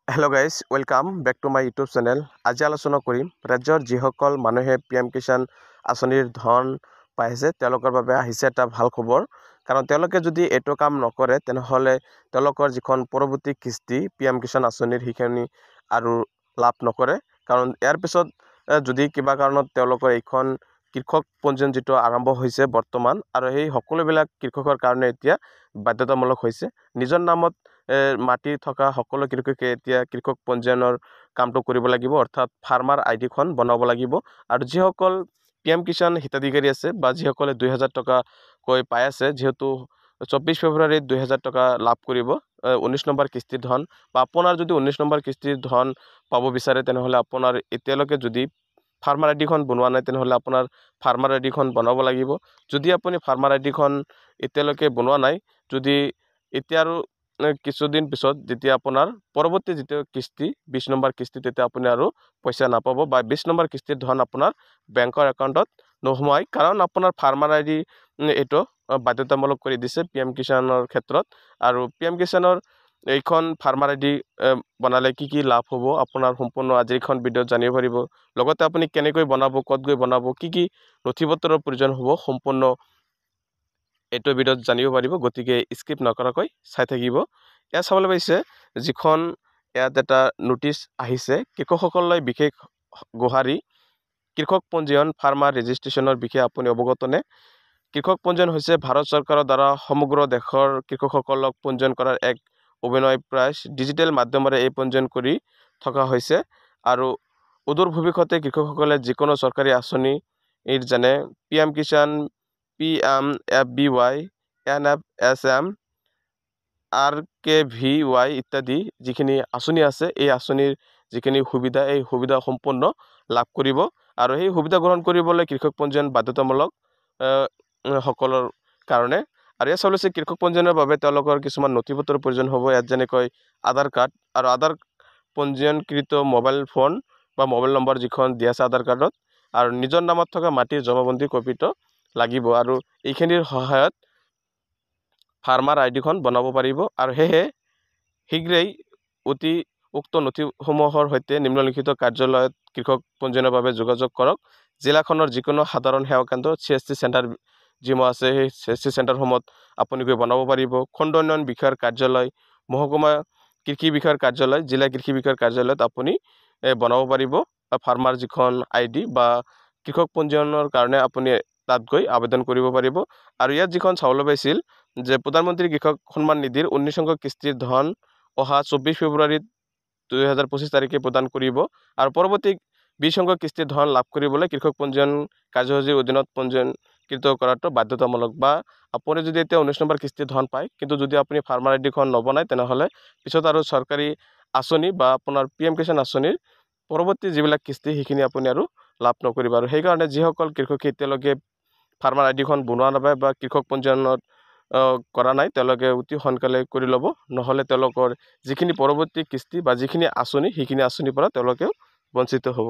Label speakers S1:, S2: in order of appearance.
S1: Hello guys, welcome back to my YouTube channel. আজি আলোচনা কৰিম ৰাজ্যৰ যিসকল মানুহে PM কিষাণ আঁচনিৰ ধন পাইছে তেওঁলোকৰ বাবে আহিছে এটা ভাল খবৰ কাৰণ তেওঁলোকে যদি এটো কাম নকৰে তেনেহলে তেওঁলোকৰ যিখন পৰৱৰ্তী কিস্তি PM কিষাণ আঁচনিৰ হিখিনি আৰু লাভ নকৰে কাৰণ ইয়াৰ পিছত যদি কিবা কাৰণত তেওঁলোকৰ এইখন কৃষক পঞ্জীয়ন যেটো আৰম্ভ হৈছে বৰ্তমান আৰু এই সকলোবিলাক কৃষকৰ কাৰণে এতিয়া বাধ্যতামূলক হৈছে নিজৰ নামত মাটি থকা সকলো কৃষকে এতিয়া কৃষক পঞ্জীয়নৰ কামটো কৰিব লাগিব অৰ্থাৎ ফাৰ্মাৰ আইডি খন বনাব লাগিব আৰু যিসকল PM কিষাণ হিতাধিকাৰী আছে বা যিসকলে 2000 টকা কৈ পাই আছে যেহেতু 24 ফেব্ৰুৱাৰীত 2000 টকা লাভ কৰিব 19 নম্বৰ কিস্তিৰ ধন বা আপোনাৰ যদি 19 নম্বৰ কিস্তিৰ ধন পাব বিচাৰে তেনেহলে আপোনাৰ এতিয়ালৈকে যদি ফাৰ্মাৰ আইডি খন বনোৱা নাই তেনেহলে আপোনাৰ ফাৰ্মাৰ আইডি খন বনাব লাগিব যদি আপুনি ফাৰ্মাৰ আইডি খন এতিয়ালৈকে বনোৱা নাই যদি এতিয়া আৰু কিছুদিন পিছত যেতিয়া আপোনাৰ পৰৱৰ্তী যেটো কিস্তি 20 নম্বৰ কিস্তি তেতিয়া আপুনি আৰু পইচা নাপাব বা 20 নম্বৰ কিস্তিৰ ধন আপোনাৰ বেংকৰ একাউণ্টত নহমাই কাৰণ আপোনাৰ ফাৰ্মাৰ আইডি এটো বাধ্যতামূলক কৰি দিছে PM কিষাণৰ ক্ষেত্ৰত আৰু PM কিষাণৰ এইখন ফাৰ্মাৰ আইডি বনালে কি লাভ হ'ব আপোনাৰ সম্পূৰ্ণ আজি এইখন ভিডিঅ' জানিব পাৰিব লগতে আপুনি কেনেকৈ বনাব কত গৈ বনাব কি নথিপত্ৰৰ প্ৰয়োজন হ'ব সম্পূৰ্ণ এটো ভিডিঅ'ত জানিব পাৰিব গতিকে স্কিপ নকৰাকৈ চাই থাকিব এয়া চাবলৈ পাইছে যিখন ইয়াত এটা নোটিছ আহিছে কৃষকসকললৈ বিশেষ গোহাৰি কৃষক পঞ্জীয়ন ফাৰ্মাৰ ৰেজিষ্ট্ৰেচনৰ বিষয়ে আপুনি অৱগত নে কৃষক পঞ্জীয়ন হৈছে ভাৰত চৰকাৰৰ দ্বাৰা সমগ্ৰ দেশৰ কৃষকসকলক পঞ্জীয়ন কৰাৰ এক অভিনয় প্ৰয়াস ডিজিটেল মাধ্যমেৰে এই পঞ্জীয়ন কৰি থকা হৈছে আৰু অদূৰ ভৱিষ্যতে কৃষকসকলে যিকোনো চৰকাৰী আঁচনি যেনে PM Kisan PMFBY NFSM RKVY ইত্যাদি যিখিনি আঁচনি আছে এই আঁচনিৰ যিখিনি সুবিধা এই সুবিধা সম্পূৰ্ণ লাভ কৰিব আৰু এই সুবিধা গ্ৰহণ কৰিবলৈ কৃষক পঞ্জীয়ন বাধ্যতামূলক সকলৰ কাৰণে আৰু এই চলিছে কৃষক পঞ্জীয়নৰ বাবে তেওঁলোকৰ কিছুমান নথিপত্ৰৰ প্ৰয়োজন হ'ব ইয়াত যেনেকৈ আধাৰ কাৰ্ড আৰু আধাৰ পঞ্জীয়নকৃত মোবাইল ফোন বা মোবাইল নম্বৰ যিখন দিয়া আছে আধাৰ কাৰ্ডত আৰু নিজৰ নামত থকা মাটিৰ জমাবন্দী কপিটো লাগিব আৰু এইখিনিৰ সহায়ত ফাৰ্মাৰ আইডি খন বনাব পাৰিব আৰু হেহে শীঘ্ৰেই অতি উক্ত নথিসমূহৰ সৈতে নিম্নলিখিত কাৰ্যালয়ত কৃষক পঞ্জীয়নৰ বাবে যোগাযোগ কৰক জিলাখনৰ যিকোনো সাধাৰণ সেৱা কেন্দ্ৰ CSC চেণ্টাৰ যিমো আছে সেই CSC চেণ্টাৰসমূহত আপুনি গৈ বনাব পাৰিব খণ্ড উন্নয়ন বিষয়ৰ কাৰ্যালয় মহকুমা কৃষি বিষয়ৰ কাৰ্যালয় জিলা কৃষি বিষয়ৰ কাৰ্যালয়ত আপুনি বনাব পাৰিব ফাৰ্মাৰ যিখন আইডি বা কৃষক পঞ্জীয়নৰ কাৰণে আপুনি তাত গৈ আবেদন কৰিব পাৰিব আৰু ইয়াত যিখন চাউল পাইছিল যে প্ৰধানমন্ত্ৰী কৃষক সন্মান নিধিৰ 19 অংক কিস্তিৰ ধন অহা 24 ফেব্ৰুৱাৰীত 2025 তাৰিখে প্ৰদান কৰিব আৰু পৰৱৰ্তী 20 অংক কিস্তিৰ ধন লাভ কৰিবলৈ কৃষক পঞ্জীয়ন কাৰ্যসূচীৰ অধীনত পঞ্জীয়নকৃত কৰাটো বাধ্যতামূলক বা আপুনি যদি এতিয়া 19 নম্বৰ কিস্তিৰ ধন পায় কিন্তু যদি আপুনি ফাৰ্মাৰ আইডি খন নবনায় তেনেহলে পিছত আৰু চৰকাৰী আঁচনি বা আপোনাৰ PM কিষাণ আঁচনিৰ পৰৱৰ্তী যিবিলাক কিস্তি সেইখিনি আপুনি আৰু লাভ নকৰিব আৰু সেই কাৰণে যিসকল কৃষকে এতিয়ালৈকে ফাৰ্মাৰ আইডি খন বনোৱা নাপায় বা কৃষক পঞ্জীয়নত কৰা নাই তেওঁলোকে অতি সোনকালে কৰি ল'ব নহলে তেওঁলোকৰ যিখিনি পৰৱৰ্তী কিস্তি বা যিখিনি আঁচনি সেইখিনি আঁচনিৰ পৰা তেওঁলোকে বঞ্চিত হ'ব